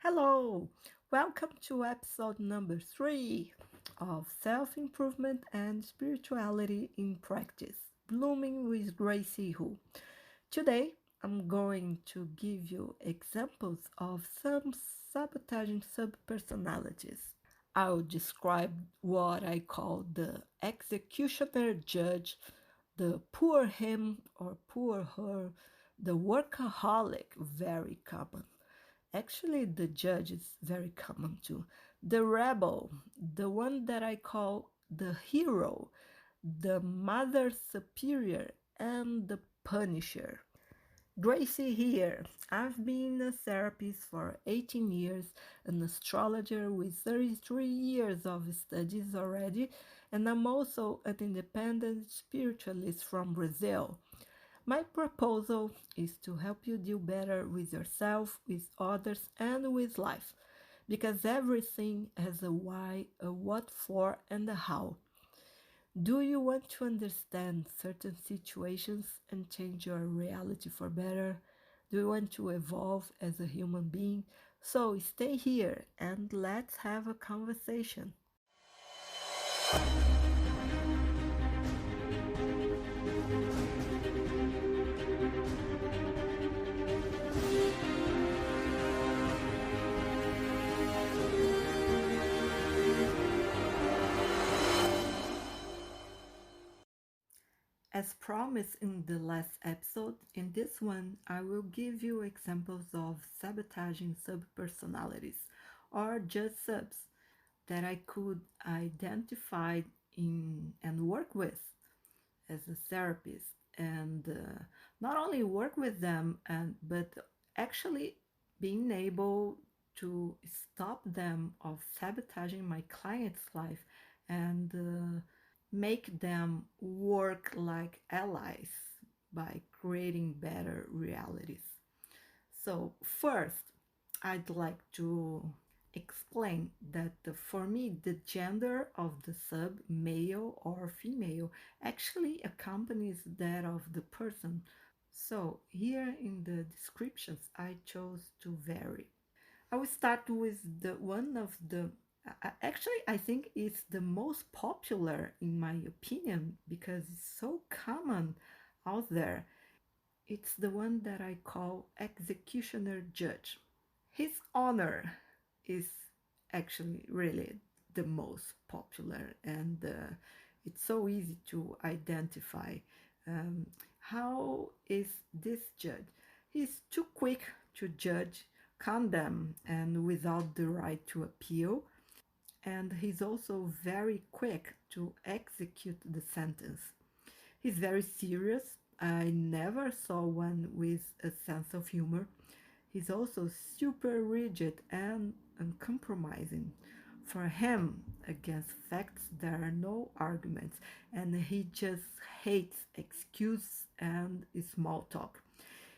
Hello, welcome to episode number 3 of Self Improvement and Spirituality in Practice, Blooming with Greicy Hoo. Today, I'm going to give you examples of some sabotaging subpersonalities. I'll describe what I call the executioner judge, the poor him or poor her, the workaholic, very common. Actually, the judge is very common too. The rebel, the one that I call the hero, the mother superior, and the punisher. Gracie here. I've been a therapist for 18 years, an astrologer with 33 years of studies already, and I'm also an independent spiritualist from Brazil. My proposal is to help you deal better with yourself, with others, and with life, because everything has a why, a what for, and a how. Do you want to understand certain situations and change your reality for better? Do you want to evolve as a human being? So stay here and let's have a conversation. As promised in the last episode, in this one I will give you examples of sabotaging subpersonalities or just subs that I could identify in and work with as a therapist, and not only work with them but actually being able to stop them of sabotaging my client's life and make them work like allies by creating better realities. So first, I'd like to explain that for me, the gender of the sub, male or female, actually accompanies that of the person. So here in the descriptions, I chose to vary. I will start with the one of the actually I think it's the most popular in my opinion because it's so common out there. It's the one that I call executioner judge. His honor is actually really the most popular, and it's so easy to identify. Um, how is this judge? He's too quick to judge, condemn, and without the right to appeal. And he's also very quick to execute the sentence. He's very serious. I never saw one with a sense of humor. He's also super rigid and uncompromising. For him, against facts, there are no arguments, and he just hates excuse and small talk.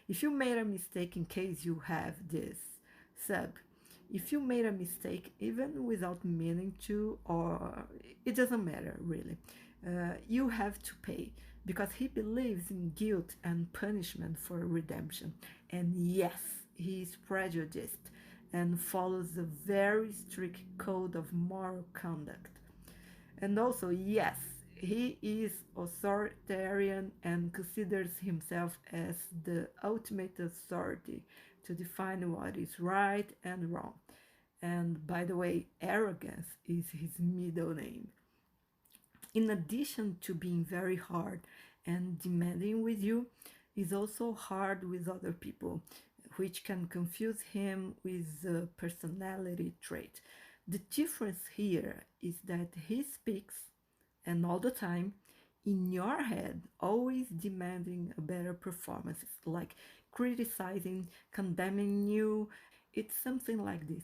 If you made a mistake, in case you have this sub, if you made a mistake, even without meaning to, or it doesn't matter really, you have to pay because he believes in guilt and punishment for redemption. And yes, he is prejudiced and follows a very strict code of moral conduct. And also, yes, he is authoritarian and considers himself as the ultimate authority to define what is right and wrong. And by the way, arrogance is his middle name. In addition to being very hard and demanding with you, he's also hard with other people, which can confuse him with a personality trait. The difference here is that he speaks, and all the time, in your head, always demanding a better performance, like criticizing, condemning you. It's something like this: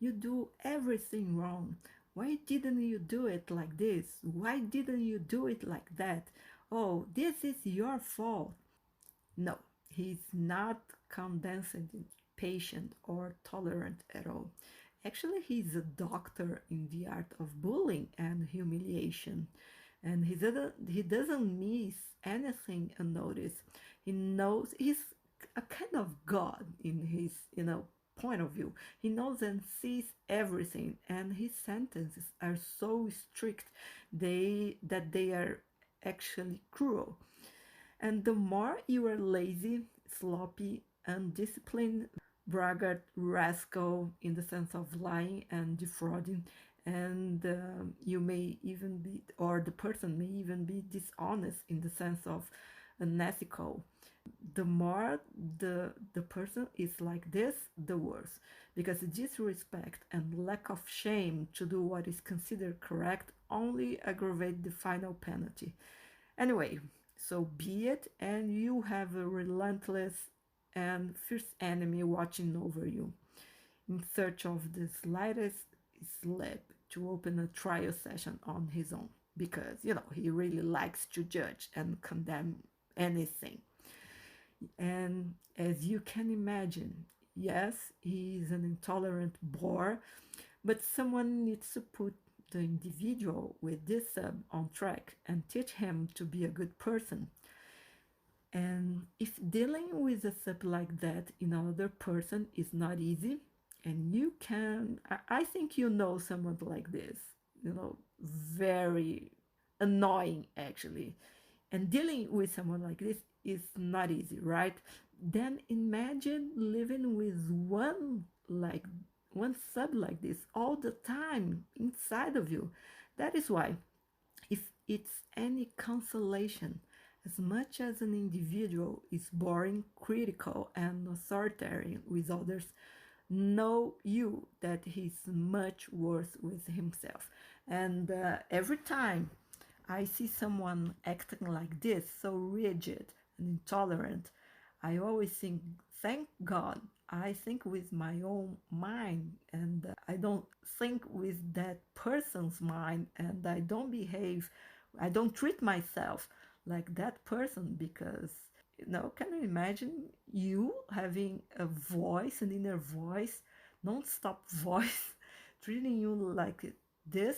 you do everything wrong. Why didn't you do it like this? Why didn't you do it like that? Oh, this is your fault. No, he's not condescending, patient, or tolerant at all. Actually, he's a doctor in the art of bullying and humiliation. And he doesn't miss anything unnoticed. He knows he's a kind of god in his point of view. He knows and sees everything, and his sentences are so strict they are actually cruel. And the more you are lazy, sloppy, undisciplined, braggart, rascal in the sense of lying and defrauding, and you may even be, or the person may even be dishonest in the sense of unethical. The more the person is like this, the worse, because disrespect and lack of shame to do what is considered correct only aggravate the final penalty. Anyway, so be it, and you have a relentless and fierce enemy watching over you, in search of the slightest slip to open a trial session on his own, because he really likes to judge and condemn anything. And as you can imagine, yes, he is an intolerant bore, but someone needs to put the individual with this sub on track and teach him to be a good person. And if dealing with a sub like that in another person is not easy, and you can, I think you know someone like this, very annoying actually, and dealing with someone like this is not easy, right? Then imagine living with one sub like this all the time inside of you. That is why, if it's any consolation, as much as an individual is boring, critical, and authoritarian with others, know you that he's much worse with himself. And every time I see someone acting like this, so rigid and intolerant, I always think, thank God I think with my own mind, and I don't think with that person's mind, and I don't treat myself like that person, because can you imagine you having a voice, an inner voice, non-stop voice, treating you like this,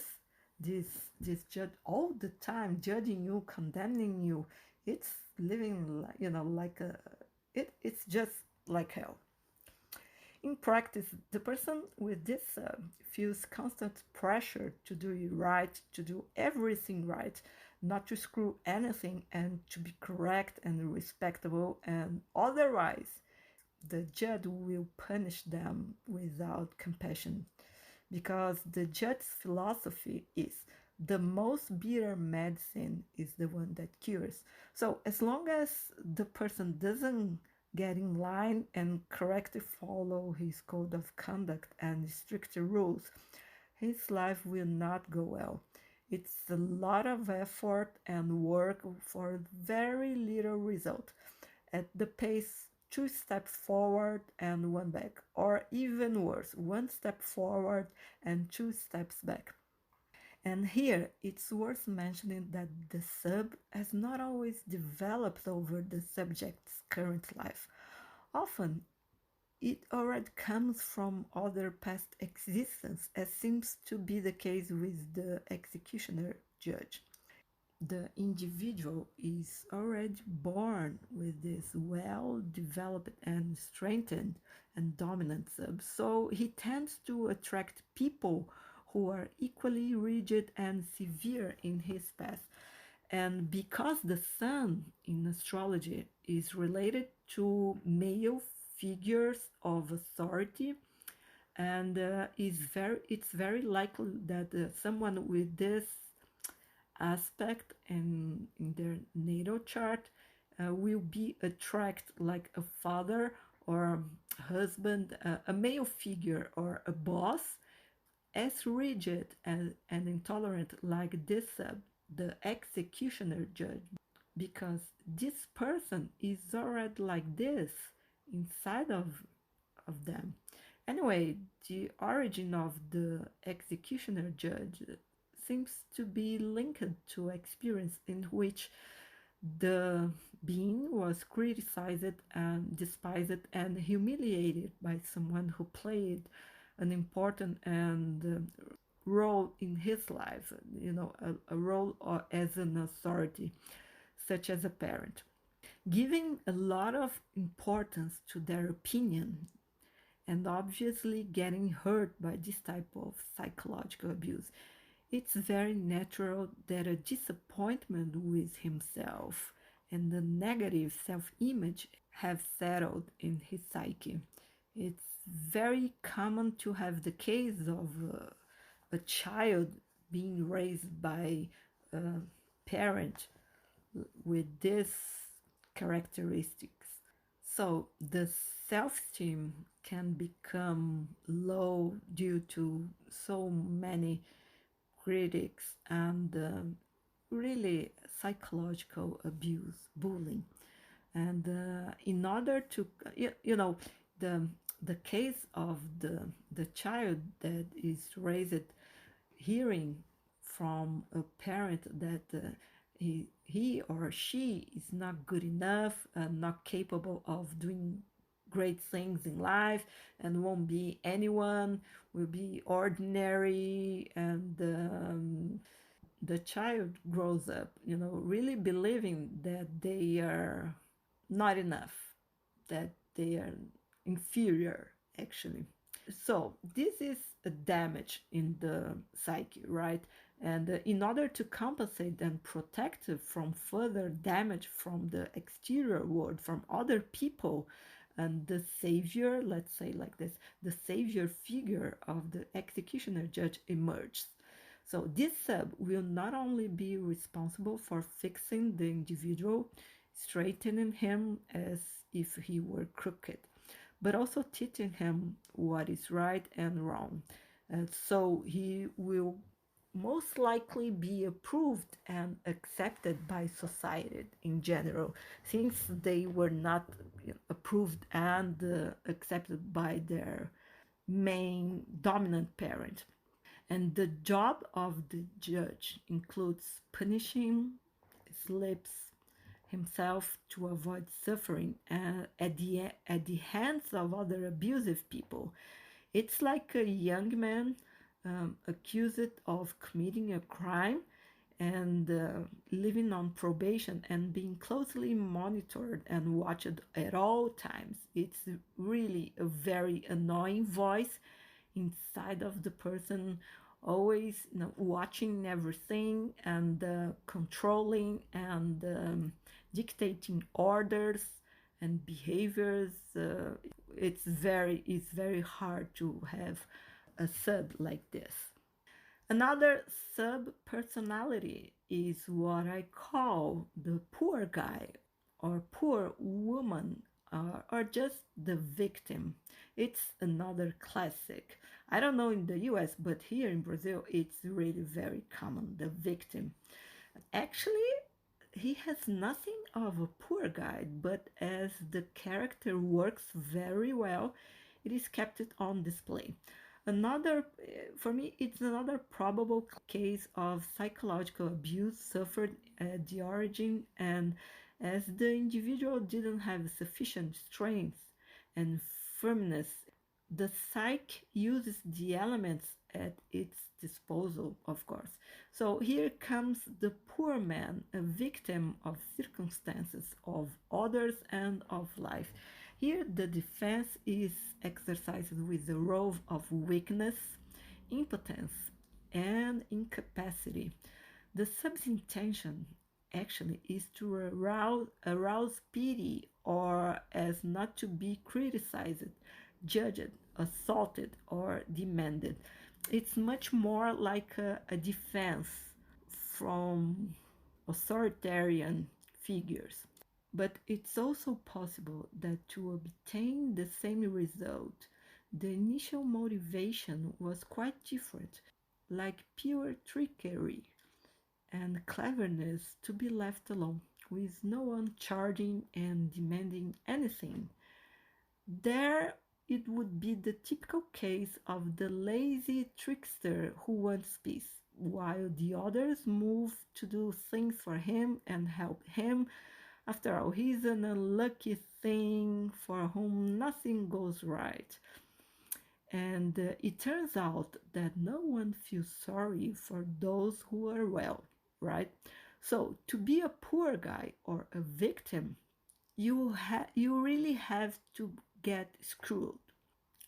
this this judge all the time, judging you, condemning you? It's living like a it's just like hell. In practice, the person with this feels constant pressure to do it right, to do everything right, not to screw anything, and to be correct and respectable, and otherwise the judge will punish them without compassion, because the judge's philosophy is the most bitter medicine is the one that cures. So as long as the person doesn't get in line and correctly follow his code of conduct and stricter rules, his life will not go well. It's a lot of effort and work for very little result. At the pace, 2 steps forward and 1 back, or even worse, 1 step forward and 2 steps back. And here it's worth mentioning that the sub has not always developed over the subject's current life. Often it already comes from other past existence, as seems to be the case with the executioner judge. The individual is already born with this well developed and strengthened and dominant sub, so he tends to attract people who are equally rigid and severe in his path. And because the sun in astrology is related to male figures of authority, and it's very likely that someone with this aspect in their natal chart will be attract like a father or husband, a male figure or a boss, as rigid and intolerant like this the executioner judge, because this person is already like this inside of them. Anyway, the origin of the executioner judge seems to be linked to experience in which the being was criticized and despised and humiliated by someone who played an important and role in his life, a role as an authority, such as a parent. Giving a lot of importance to their opinion and obviously getting hurt by this type of psychological abuse. It's very natural that a disappointment with himself and the negative self image have settled in his psyche. It's very common to have the case of a child being raised by a parent with these characteristics. So the self esteem can become low due to so many critics and really psychological abuse, bullying. And in order to, the the case of the child that is raised hearing from a parent that he or she is not good enough, not capable of doing great things in life, and won't be anyone, will be ordinary, and the child grows up, really believing that they are not enough, that they are inferior, actually. So this is a damage in the psyche, right? And in order to compensate and protect from further damage from the exterior world, from other people, and the savior, let's say like this, the savior figure of the executioner judge emerges. So this sub will not only be responsible for fixing the individual, straightening him as if he were crooked, but also teaching him what is right and wrong. And so he will most likely be approved and accepted by society in general, since they were not approved and accepted by their main dominant parent. And the job of the judge includes punishing slips himself to avoid suffering at the hands of other abusive people. It's like a young man accused of committing a crime and living on probation and being closely monitored and watched at all times. It's really a very annoying voice inside of the person, always watching everything and controlling and dictating orders and behaviors. It's very hard to have a sub like this. Another sub personality is what I call the poor guy or poor woman, or just the victim. It's another classic. I don't know in the US, but here in Brazil, it's really very common, the victim. Actually, he has nothing of a poor guy, but as the character works very well, it is kept on display. Another, for me, it's another probable case of psychological abuse suffered at the origin, and as the individual didn't have sufficient strength and firmness, the psyche uses the elements at its disposal, of course. So here comes the poor man, a victim of circumstances, of others, and of life. Here, the defense is exercised with the role of weakness, impotence, and incapacity. The sub's intention actually is to arouse pity or as not to be criticized, judged, assaulted, or demanded. It's much more like a defense from authoritarian figures. But it's also possible that to obtain the same result, the initial motivation was quite different, like pure trickery and cleverness to be left alone, with no one charging and demanding anything. There it would be the typical case of the lazy trickster who wants peace, while the others move to do things for him and help him. After all, he's an unlucky thing for whom nothing goes right. And it turns out that no one feels sorry for those who are well, right? So to be a poor guy or a victim, you really have to get screwed.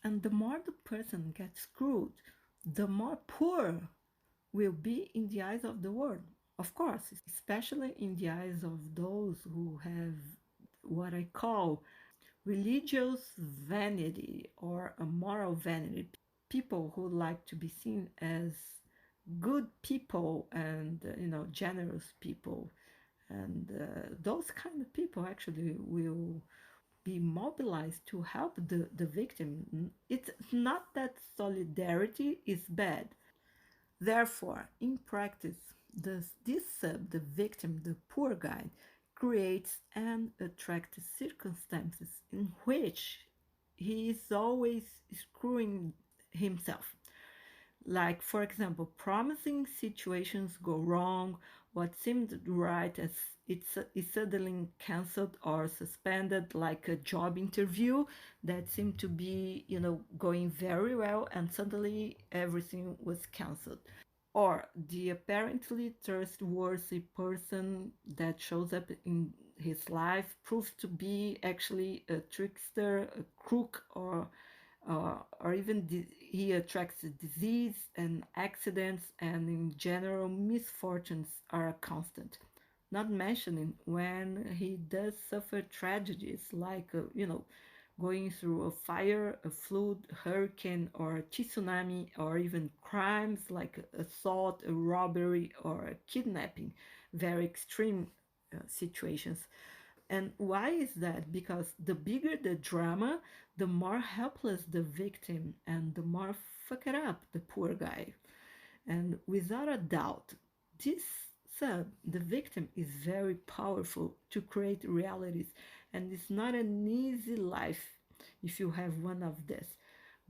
And the more the person gets screwed, the more poor will be in the eyes of the world. Of course, especially in the eyes of those who have what I call religious vanity or a moral vanity. People who like to be seen as good people and generous people, and those kind of people actually will be mobilized to help the victim. It's not that solidarity is bad. Therefore, in practice, the victim, the poor guy, creates and attracts circumstances in which he is always screwing himself. Like, for example, promising situations go wrong, what seemed right as is suddenly cancelled or suspended, like a job interview that seemed to be, going very well, and suddenly everything was cancelled. Or the apparently trustworthy person that shows up in his life proves to be actually a trickster, a crook, or even he attracts disease and accidents, and in general misfortunes are constant. Not mentioning when he does suffer tragedies like going through a fire, a flood, hurricane, or a tsunami, or even crimes like assault, a robbery, or a kidnapping, very extreme situations. And why is that? Because the bigger the drama, the more helpless the victim and the more fucked up the poor guy. And without a doubt, this the victim, is very powerful to create realities, and it's not an easy life if you have one of this.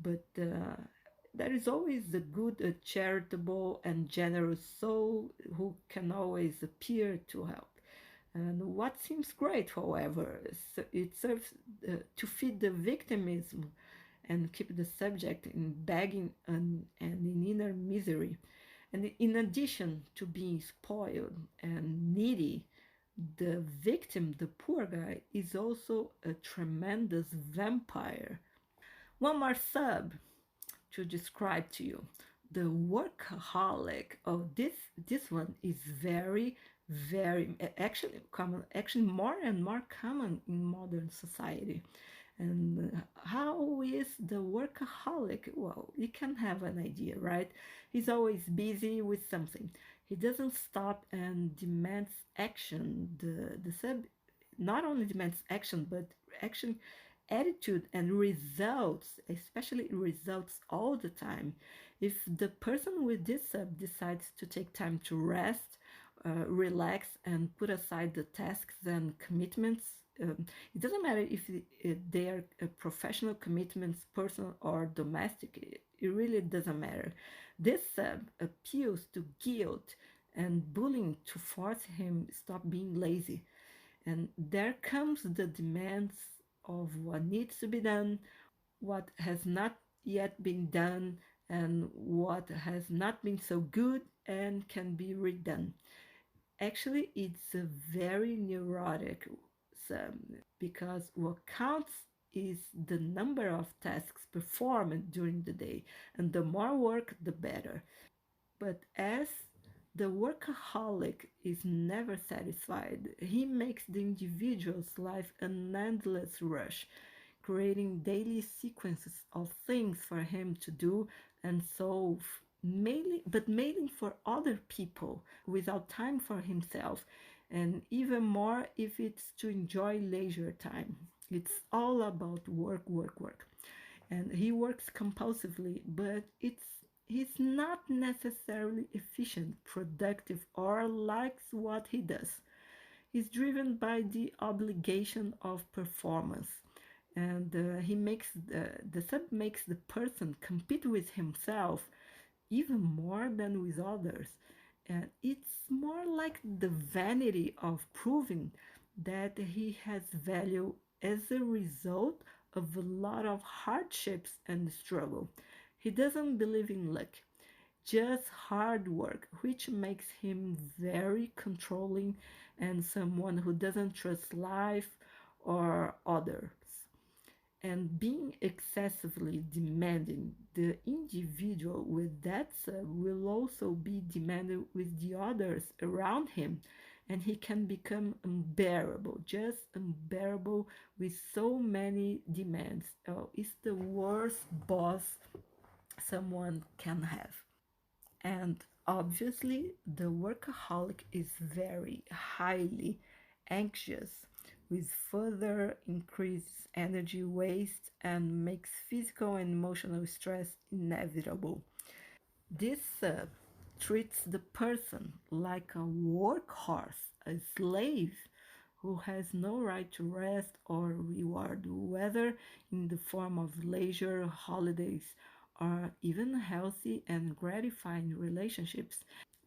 But there is always a good, a charitable, and generous soul who can always appear to help. And what seems great, however, it serves to feed the victimism and keep the subject in begging and in inner misery. And in addition to being spoiled and needy, the victim, the poor guy, is also a tremendous vampire. One more sub to describe to you. The workaholic of this one is very actually common, actually more and more common in modern society. And how is the workaholic? Well, you can have an idea, right? He's always busy with something. He doesn't stop and demands action. The sub not only demands action, but action, attitude, and results, especially results all the time. If the person with this sub decides to take time to rest, relax, and put aside the tasks and commitments, it doesn't matter if they are professional commitments, personal or domestic. It really doesn't matter. This appeals to guilt and bullying to force him stop being lazy. And there comes the demands of what needs to be done, what has not yet been done, and what has not been so good and can be redone. Actually, it's a very neurotic because what counts is the number of tasks performed during the day, and the more work, the better. But as the workaholic is never satisfied, he makes the individual's life an endless rush, creating daily sequences of things for him to do and solve, mainly for other people without time for himself, and even more if it's to enjoy leisure time. It's all about work, work, work. And he works compulsively, but he's not necessarily efficient, productive, or likes what he does. He's driven by the obligation of performance, and the sub makes the person compete with himself even more than with others. And it's more like the vanity of proving that he has value as a result of a lot of hardships and struggle. He doesn't believe in luck, just hard work, which makes him very controlling and someone who doesn't trust life or others. And being excessively demanding, the individual with that sub will also be demanded with the others around him, and he can become unbearable, just unbearable with so many demands. Oh, it's the worst boss someone can have. And obviously, the workaholic is very highly anxious, with further increased energy waste and makes physical and emotional stress inevitable. This treats the person like a workhorse, a slave who has no right to rest or reward, whether in the form of leisure, holidays, or even healthy and gratifying relationships.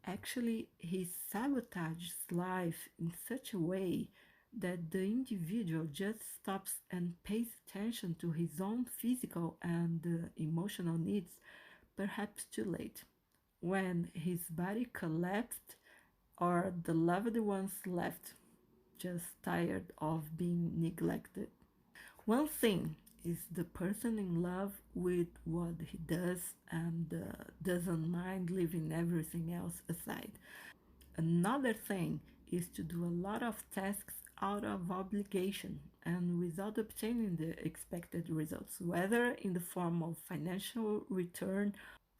Actually, he sabotages life in such a way that the individual just stops and pays attention to his own physical and emotional needs, perhaps too late, when his body collapsed or the loved ones left, just tired of being neglected. One thing is the person in love with what he does and doesn't mind leaving everything else aside. Another thing is to do a lot of tasks out of obligation and without obtaining the expected results, whether in the form of financial return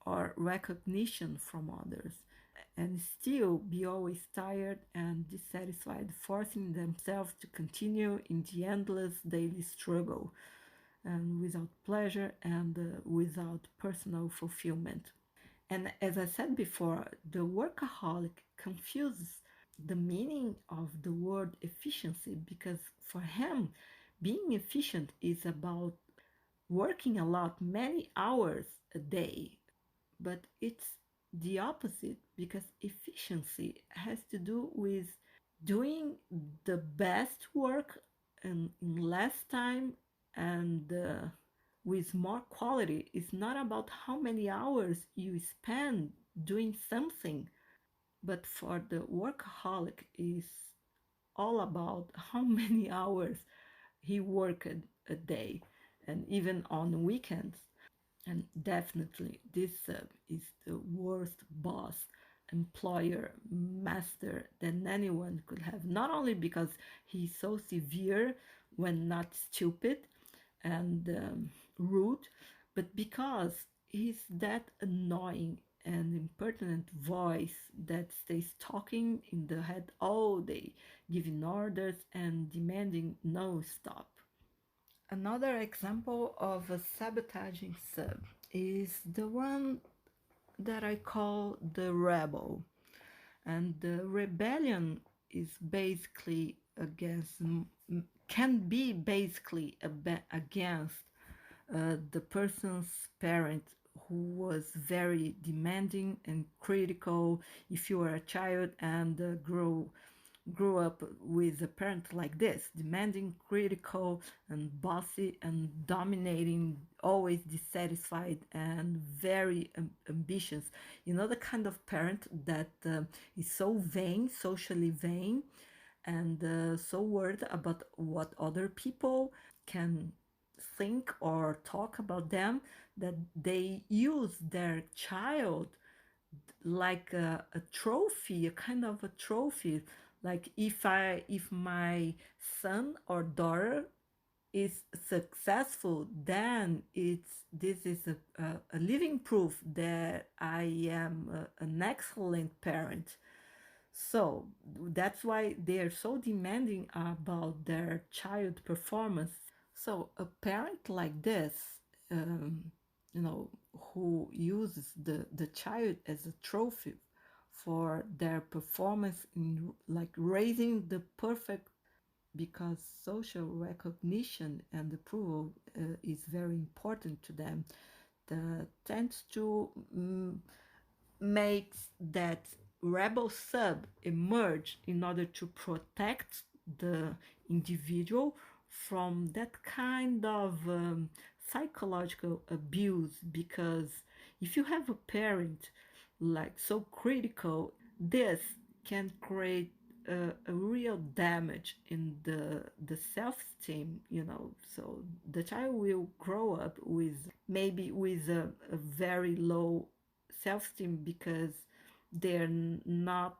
or recognition from others, and still be always tired and dissatisfied, forcing themselves to continue in the endless daily struggle and without pleasure and without personal fulfillment. And as I said before, the workaholic confuses the meaning of the word efficiency because for him, being efficient is about working a lot, many hours a day. But it's the opposite because efficiency has to do with doing the best work in less time and with more quality. It's not about how many hours you spend doing something, but for the workaholic is all about how many hours he worked a day and even on weekends. And definitely, this is the worst boss, employer, master than anyone could have. Not only because he's so severe when not stupid and rude, but because he's that annoying and impertinent voice that stays talking in the head all day, giving orders and demanding no stop. Another example of a sabotaging sub is the one that I call the rebel. And the rebellion is basically against, can be basically against the person's parent who was very demanding and critical. If you are a child and grew up with a parent like this, demanding, critical, and bossy, and dominating, always dissatisfied, and very ambitious. You know, the kind of parent that is so vain, socially vain, and so worried about what other people can think or talk about them that they use their child like a trophy, a kind of a trophy. Like if my son or daughter is successful, then this is a living proof that I am an excellent parent. So that's why they are so demanding about their child performance. So a parent like this, um, you know, who uses the child as a trophy for their performance in like raising the perfect, because social recognition and approval is very important to them, tends to makes that rebel sub emerge in order to protect the individual from that kind of psychological abuse. Because if you have a parent like so critical, this can create a real damage in the self-esteem, so the child will grow up with maybe with a very low self-esteem because they're not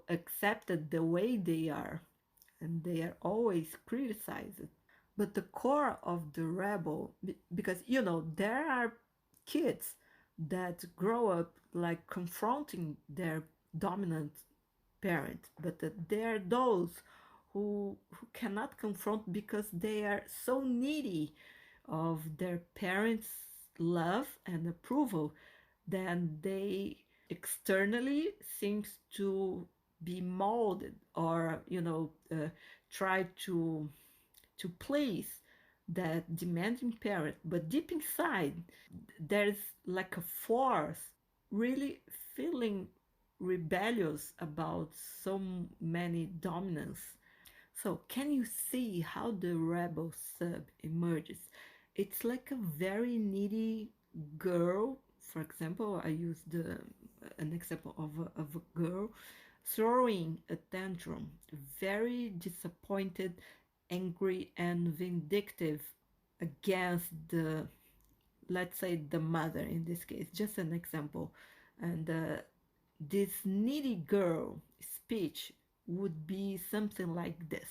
accepted the way they are, and they are always criticized. But the core of the rebel, because there are kids that grow up like confronting their dominant parent, but there are those who cannot confront because they are so needy of their parents' love and approval, then they externally seems to be molded, or try to please that demanding parent, but deep inside there's like a force really feeling rebellious about so many dominance. So can you see how the rebel sub emerges? It's like a very needy girl. For example, I used an example of a girl throwing a tantrum, very disappointed, angry, and vindictive against the, let's say, the mother in this case, just an example. And this needy girl speech would be something like this: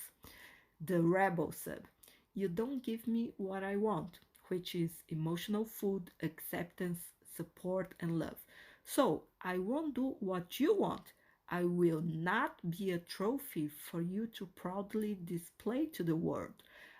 the rebel sub. You don't give me what I want, which is emotional food, acceptance, support, and love. So I won't do what you want. I will not be a trophy for you to proudly display to the world.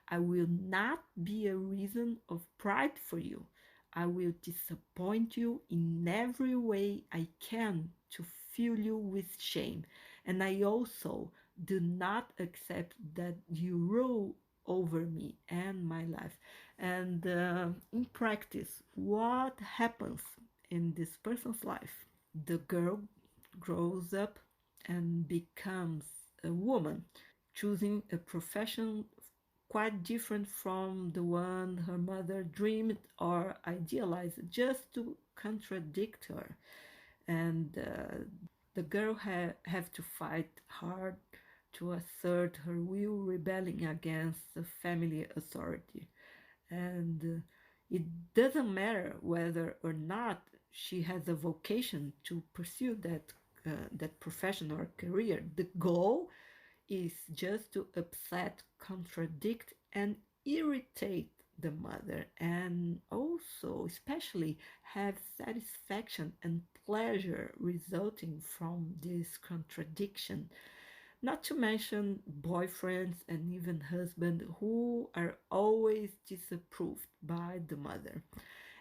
I will not be a reason of pride for you. I will disappoint you in every way I can to fill you with shame. And I also do not accept that you rule over me and my life. And in practice, what happens in this person's life? The girl grows up and becomes a woman, choosing a profession quite different from the one her mother dreamed or idealized, just to contradict her. And the girl have to fight hard to assert her will, rebelling against the family authority. And it doesn't matter whether or not she has a vocation to pursue that profession or career. The goal is just to upset, contradict, and irritate the mother, and also especially have satisfaction and pleasure resulting from this contradiction. Not to mention boyfriends and even husbands who are always disapproved by the mother.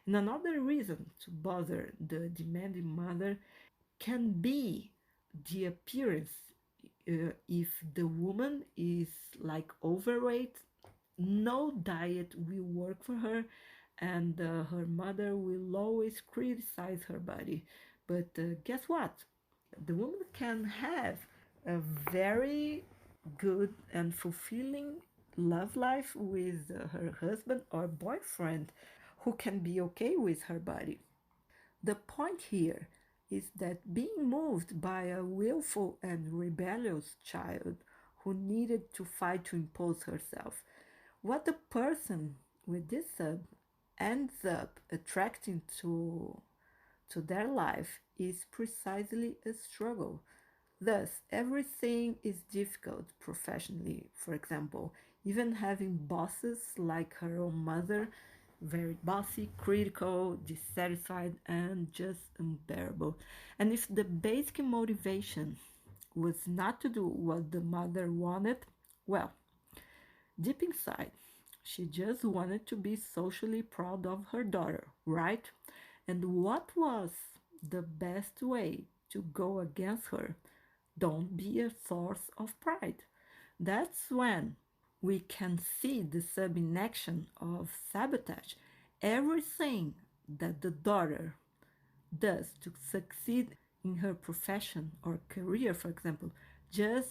And another reason to bother the demanding mother can be the appearance. If the woman is like overweight, no diet will work for her, and her mother will always criticize her body. But guess what? The woman can have a very good and fulfilling love life with her husband or boyfriend who can be okay with her body. The point here is that being moved by a willful and rebellious child who needed to fight to impose herself, what the person with this sub ends up attracting to their life is precisely a struggle. Thus, everything is difficult professionally. For example, even having bosses like her own mother, very bossy, critical, dissatisfied, and just unbearable. And if the basic motivation was not to do what the mother wanted, well, deep inside, she just wanted to be socially proud of her daughter, right? And what was the best way to go against her? Don't be a source of pride. That's when we can see the sub in action of sabotage. Everything that the daughter does to succeed in her profession or career, for example, just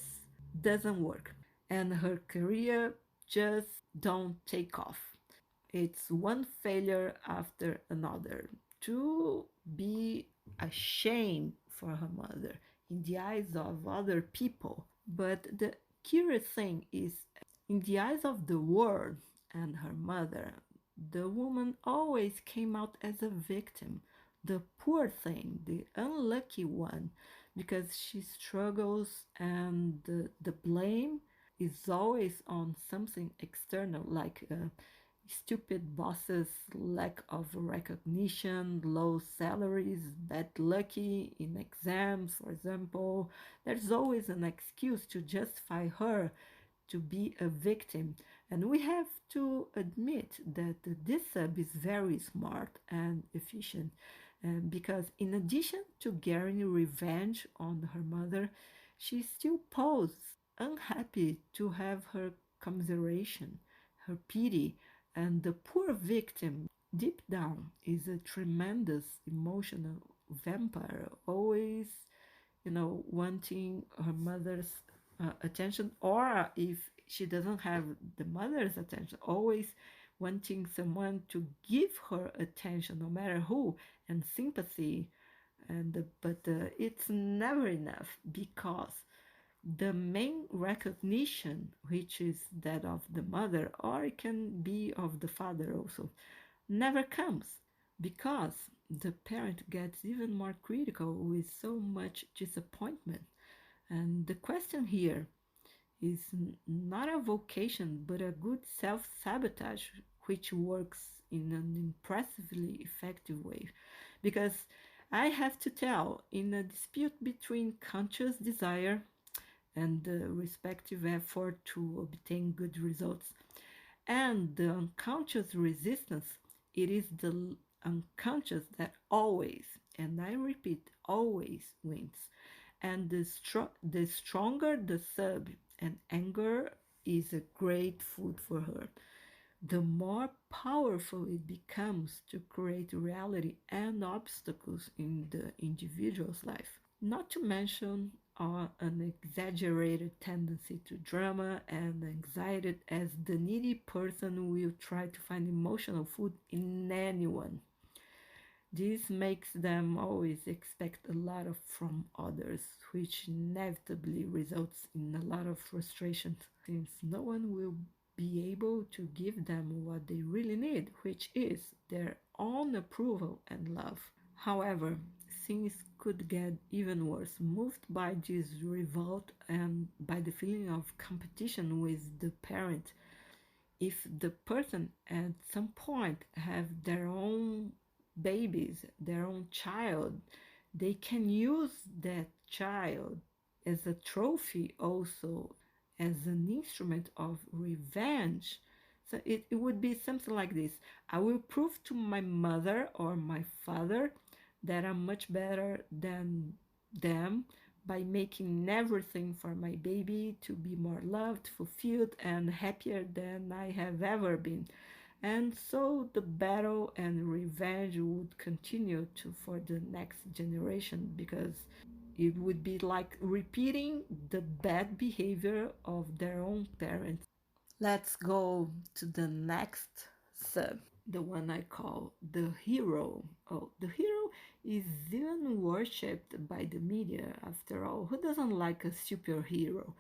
doesn't work. And her career just don't take off. It's one failure after another, to be a shame for her mother in the eyes of other people. But the curious thing is, in the eyes of the world and her mother, the woman always came out as a victim, the poor thing, the unlucky one, because she struggles and the blame is always on something external, like stupid bosses, lack of recognition, low salaries, bad lucky in exams, for example. There's always an excuse to justify her to be a victim. And we have to admit that this sub is very smart and efficient because, in addition to getting revenge on her mother, she still poses unhappy to have her commiseration, her pity, and the poor victim deep down is a tremendous emotional vampire, always, wanting her mother's attention, or if she doesn't have the mother's attention, always wanting someone to give her attention, no matter who, and sympathy. But it's never enough because the main recognition, which is that of the mother, or it can be of the father also, never comes because the parent gets even more critical with so much disappointment. And the question here is not a vocation, but a good self sabotage, which works in an impressively effective way. Because I have to tell, in a dispute between conscious desire and the respective effort to obtain good results, and the unconscious resistance, it is the unconscious that always, and I repeat, always wins. And the stronger the sub and anger is a great food for her, the more powerful it becomes to create reality and obstacles in the individual's life. Not to mention an exaggerated tendency to drama and anxiety, as the needy person will try to find emotional food in anyone. This makes them always expect a lot of from others, which inevitably results in a lot of frustration since no one will be able to give them what they really need, which is their own approval and love. However, things could get even worse, moved by this revolt and by the feeling of competition with the parent. If the person at some point have their own babies, their own child, they can use that child as a trophy, also as an instrument of revenge. So it would be something like this: I will prove to my mother or my father that I'm much better than them by making everything for my baby to be more loved, fulfilled, and happier than I have ever been. And so the battle and revenge would continue to for the next generation, because it would be like repeating the bad behavior of their own parents. Let's go to the next sub, the one I call the hero. Oh, the hero is even worshipped by the media. After all, who doesn't like a superhero?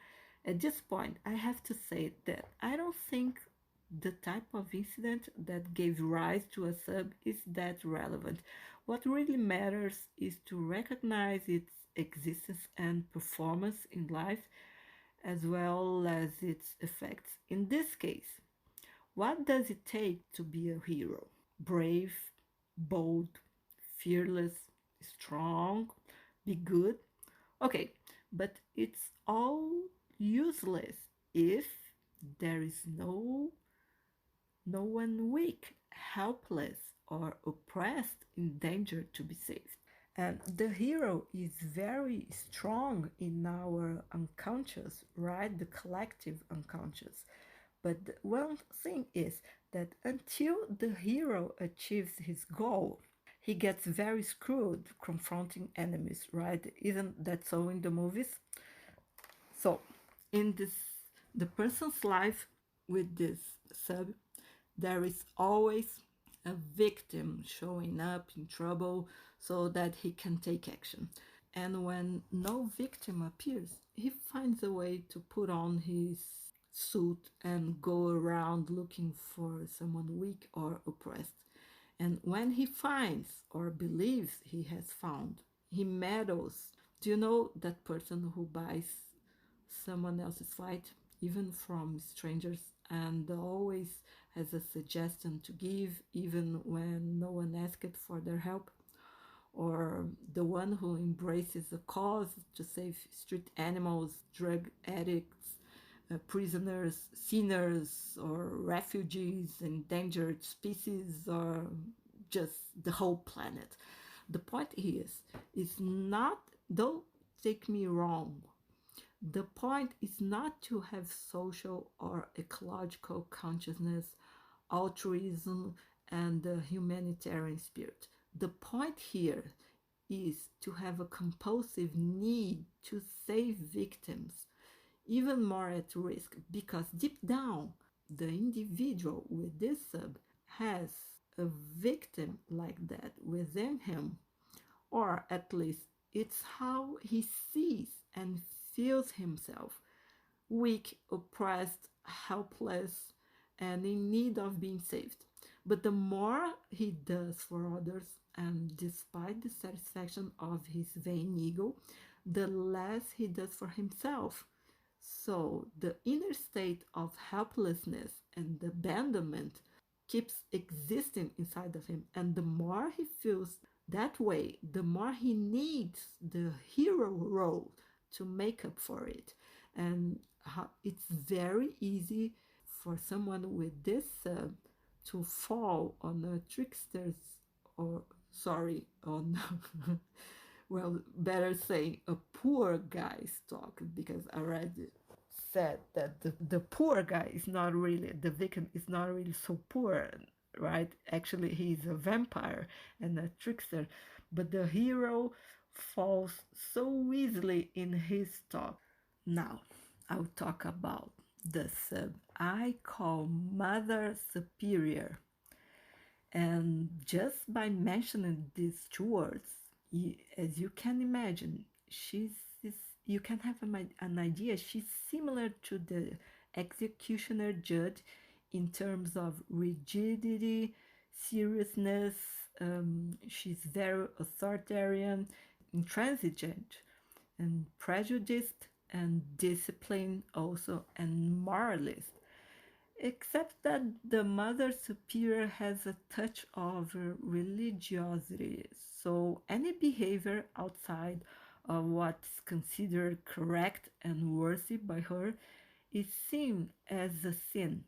At this point, I have to say that I don't think the type of incident that gave rise to a sub is that relevant. What really matters is to recognize its existence and performance in life, as well as its effects. In this case, what does it take to be a hero? Brave, bold, fearless, strong, be good? Okay, but it's all useless if there is no one weak, helpless, or oppressed in danger to be saved. And the hero is very strong in our unconscious, right? The collective unconscious. But the one thing is that until the hero achieves his goal, he gets very screwed confronting enemies, right? Isn't that so in the movies? So, in this, the person's life with this sub, there is always a victim showing up in trouble so that he can take action. And when no victim appears, he finds a way to put on his suit and go around looking for someone weak or oppressed. And when he finds or believes he has found, he meddles. Do you know that person who buys someone else's fight, even from strangers, and always has a suggestion to give, even when no one asked for their help? Or the one who embraces a cause to save street animals, drug addicts, prisoners, sinners, or refugees, endangered species, or just the whole planet. The point is not, don't take me wrong, the point is not to have social or ecological consciousness, altruism, and the humanitarian spirit. The point here is to have a compulsive need to save victims, even more at risk, because deep down, the individual with this sub has a victim like that within him, or at least it's how he sees and feels himself: weak, oppressed, helpless, and in need of being saved. But the more he does for others, and despite the satisfaction of his vain ego, the less he does for himself. So the inner state of helplessness and abandonment keeps existing inside of him. And the more he feels that way, the more he needs the hero role to make up for it. And it's very easy for someone with this to fall on a trickster's, or sorry, on well, better say a poor guy's talk, because I already said that the poor guy is not really, the victim is not really so poor, right? Actually, he's a vampire and a trickster, but the hero falls so easily in his talk. Now, I'll talk about the sub I call Mother Superior. And just by mentioning these two words, as you can imagine, you can have an idea. She's similar to the executioner judge in terms of rigidity, seriousness. She's very authoritarian, intransigent, and prejudiced, and disciplined also, and moralist, except that the Mother Superior has a touch of religiosity. So any behavior outside of what's considered correct and worthy by her is seen as a sin,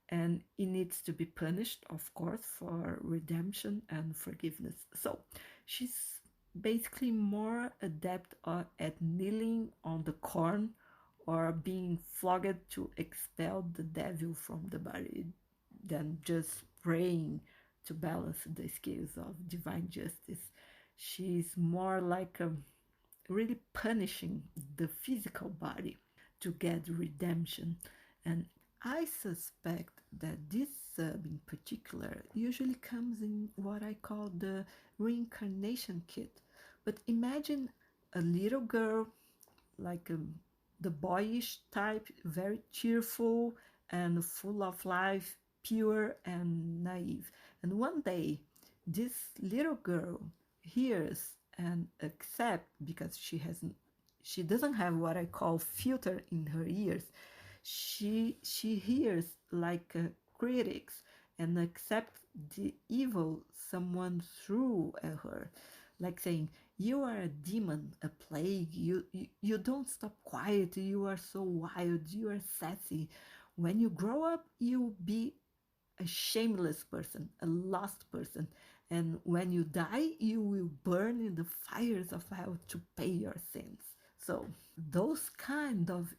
and it needs to be punished, of course, for redemption and forgiveness. So she's basically more adept at kneeling on the corn or being flogged to expel the devil from the body than just praying to balance the scales of divine justice. She's more like really punishing the physical body to get redemption. And I suspect that this sub in particular usually comes in what I call the reincarnation kit. But imagine a little girl, like the boyish type, very cheerful and full of life, pure and naive. And one day, this little girl hears and accepts, because she doesn't have what I call filter in her ears. She hears like critics and accept the evil someone threw at her, like saying, "You are a demon, a plague. You don't stop quiet. You are so wild. You are sassy. When you grow up, you'll be a shameless person, a lost person. And when you die, you will burn in the fires of hell to pay your sins." So those kind of,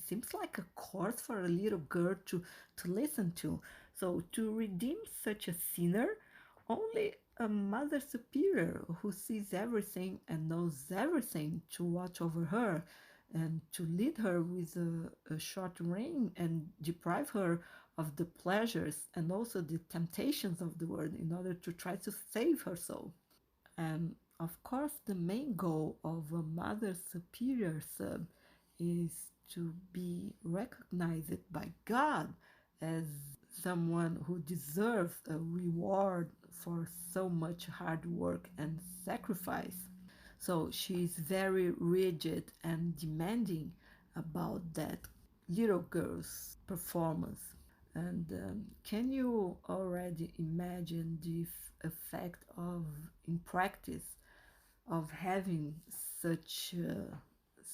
seems like a course for a little girl to listen to. So to redeem such a sinner, only a Mother Superior who sees everything and knows everything to watch over her and to lead her with a short rein and deprive her of the pleasures and also the temptations of the world in order to try to save her soul. And Of course, the main goal of a mother superior sub is to be recognized by God as someone who deserves a reward for so much hard work and sacrifice. So she's very rigid and demanding about that little girl's performance. And can you already imagine the effect of, in practice, of having such a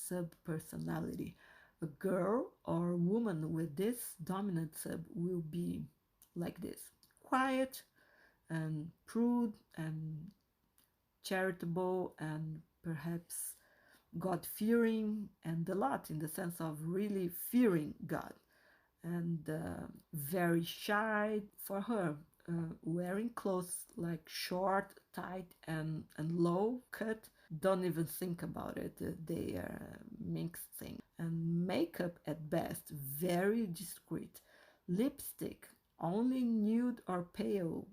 subpersonality? A girl or woman with this dominant sub will be like this: quiet and prude and charitable and perhaps God fearing, and a lot in the sense of really fearing God, and very shy for her, wearing clothes like short, tight, and low cut. Don't even think about it. They are mixed things. And makeup at best, very discreet. Lipstick, only nude or pale.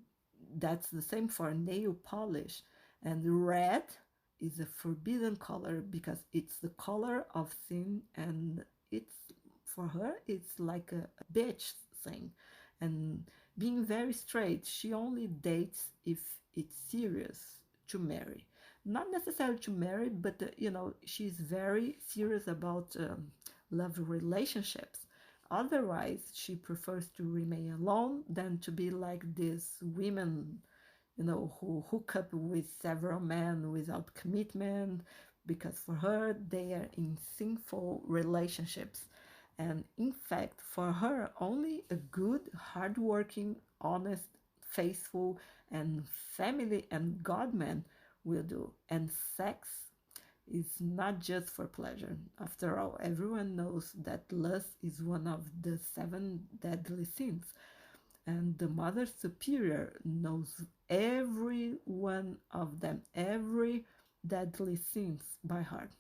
That's the same for nail polish. And red is a forbidden color because it's the color of sin, and it's, for her, it's like a bitch thing. And being very straight, she only dates if it's serious to marry. Not necessarily to marry, but she's very serious about love relationships. Otherwise, she prefers to remain alone than to be like these women, who hook up with several men without commitment, because for her, they are in sinful relationships. And in fact, for her, only a good, hardworking, honest, faithful, and family and God man will do. And sex is not just for pleasure. After all, everyone knows that lust is one of the 7 deadly sins. And the Mother Superior knows every one of them, every deadly sins by heart.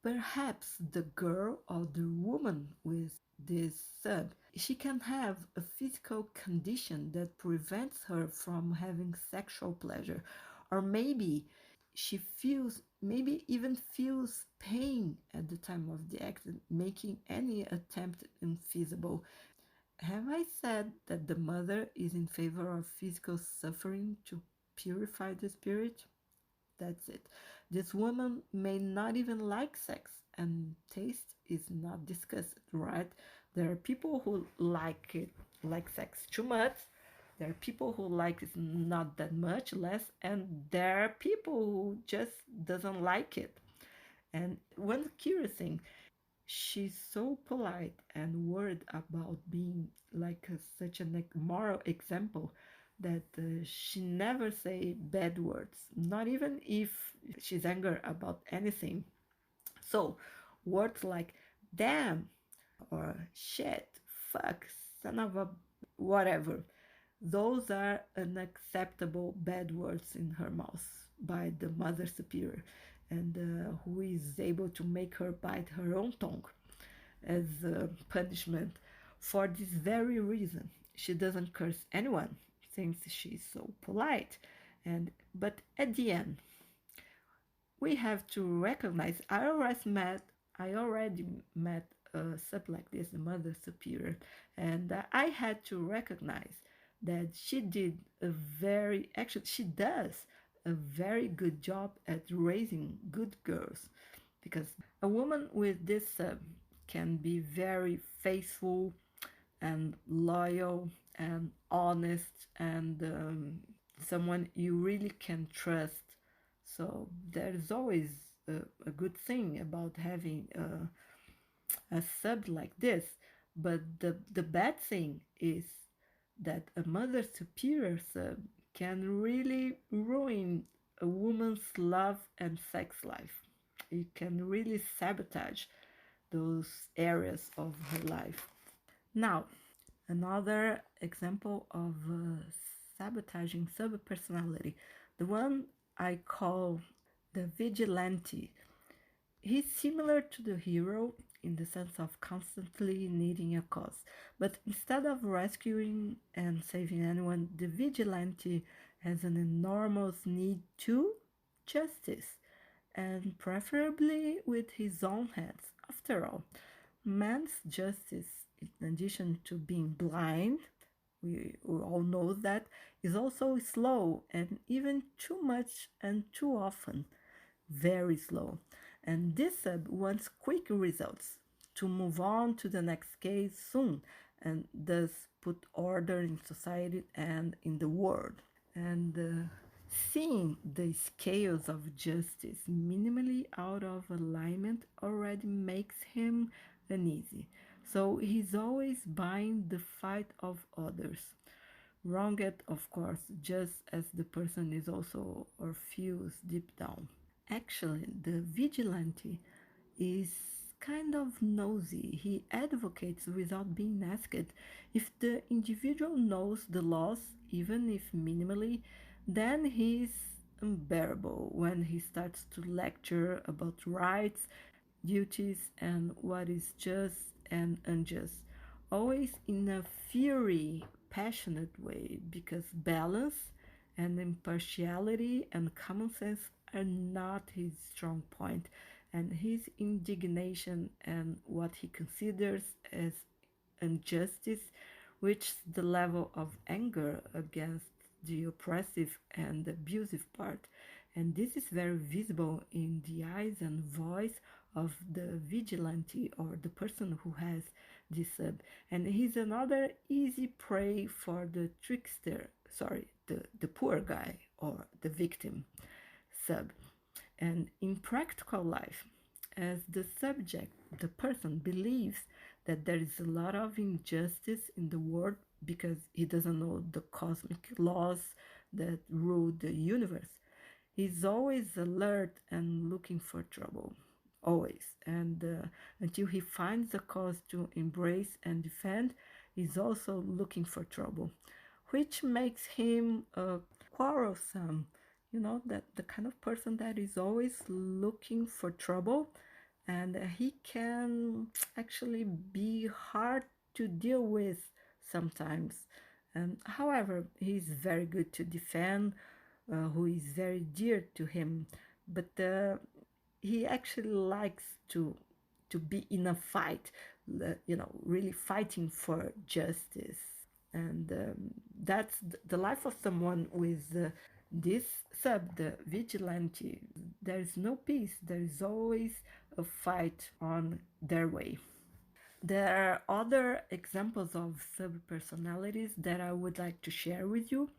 Perhaps the girl or the woman with this sub, she can have a physical condition that prevents her from having sexual pleasure, or maybe she feels, maybe even feels pain at the time of the act, making any attempt infeasible. Have I said that the mother is in favor of physical suffering to purify the spirit? That's it. This woman may not even like sex, and taste is not discussed, right? There are people who like it, like sex too much. There are people who like it not that much, less, and there are people who just doesn't like it. And one curious thing, she's so polite and worried about being like such a moral example that she never say bad words, not even if she's angry about anything. So words like damn or shit, fuck, son of a whatever, those are unacceptable bad words in her mouth by the Mother Superior, and who is able to make her bite her own tongue as a punishment. For this very reason, she doesn't curse anyone since she's so polite. And but at the end, we have to recognize. I already met a sub like this, the Mother Superior, and I had to recognize that she did a very, actually she does a very good job at raising good girls, because a woman with this can be very faithful and loyal and honest, and someone you really can trust. So there's always a good thing about having a sub like this. But the bad thing is that a Mother Superior sub can really ruin a woman's love and sex life. It can really sabotage those areas of her life. Now, another example of sabotaging subpersonality, the one I call the vigilante. He's similar to the hero in the sense of constantly needing a cause, but instead of rescuing and saving anyone, the vigilante has an enormous need to justice, and preferably with his own hands. After all, man's justice, in addition to being blind, we all know that, is also slow and even too much and too often very slow. And this sub wants quick results to move on to the next case soon and thus put order in society and in the world. And seeing the scales of justice minimally out of alignment already makes him uneasy. So he's always buying the fight of others. Wronged, of course, just as the person is also or feels deep down. Actually, the vigilante is kind of nosy. He advocates without being asked. If the individual knows the laws, even if minimally, then he's unbearable when he starts to lecture about rights, duties, and what is just and unjust. Always in a fiery, passionate way, because balance and impartiality and common sense are not his strong point, and his indignation and what he considers as injustice reaches the level of anger against the oppressive and abusive part. And this is very visible in the eyes and voice of the vigilante or the person who has this sub. And he's another easy prey for the trickster, sorry, the poor guy or the victim sub. And in practical life, as the subject, the person believes that there is a lot of injustice in the world because he doesn't know the cosmic laws that rule the universe. He's always alert and looking for trouble, always. And until he finds a cause to embrace and defend, he's also looking for trouble, which makes him quarrelsome. You know, that the kind of person that is always looking for trouble, and he can actually be hard to deal with sometimes. And however, he's very good to defend, who is very dear to him, but he actually likes to be in a fight, really fighting for justice. And that's the life of someone with this sub, the vigilante. There is no peace, there is always a fight on their way. There are other examples of subpersonalities that I would like to share with you.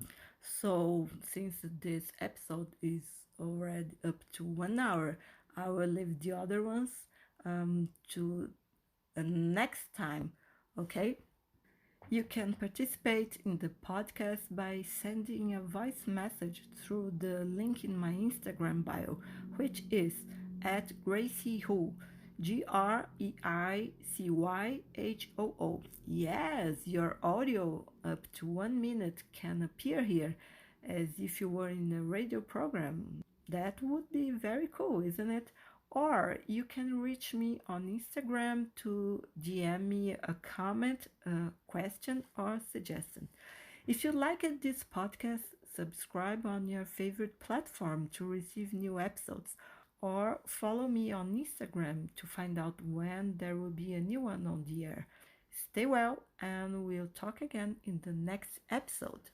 So, since this episode is already up to 1 hour, I will leave the other ones to next time, okay? You can participate in the podcast by sending a voice message through the link in my Instagram bio, which is at Greicy Hoo, GreicyHoo. Yes, your audio up to 1 minute can appear here as if you were in a radio program. That would be very cool, isn't it? Or you can reach me on Instagram to DM me a comment, a question, or suggestion. If you liked this podcast, subscribe on your favorite platform to receive new episodes, or follow me on Instagram to find out when there will be a new one on the air. Stay well, and we'll talk again in the next episode.